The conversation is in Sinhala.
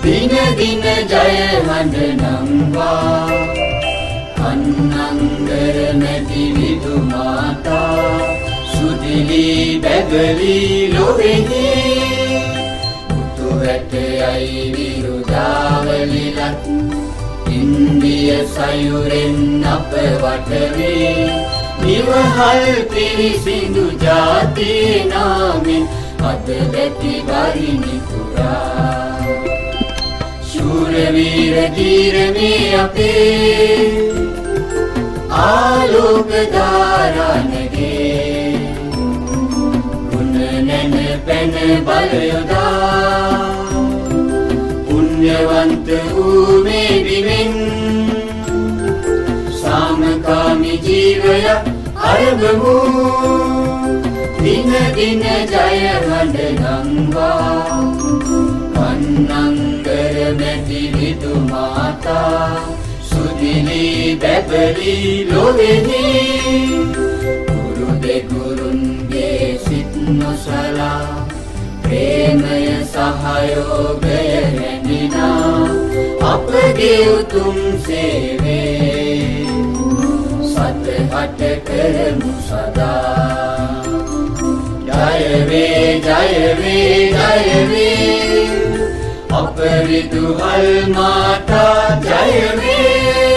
දින දින ජය වඩනම්වා කන්නංගර මැති විදු මාතා සුදිලි බැගලි ලොවෙහි උතු වැටයයි විරුදාවලිලත් ඉන්දිය සයුරෙන් අප වටවේ නිවහල් පිරිසිදු ජාතියේ නාමෙන් අද වැටි වරිණි පුරා शूरवीर धीर में अपे आलोक धारा नगे पुण्यनन पेन बलयोदा पुण्यवंत उमे विमिन सामकामी जीवय अरबमु दिन दिन जय वंदनंगा කන්නංගර මැති විදු මාතා සුදිලි බැබලි ලොවෙහි ගුරු දෙගුරුන්ගේ සිත් නොසලා ප්‍රේමය සහයෝගය රැඳිනා අපගේ උතුම් සේවේ සතහට කරමු සදා ජය වේ ජය වේ ජය වේ अपरिदुहल माता जय वे।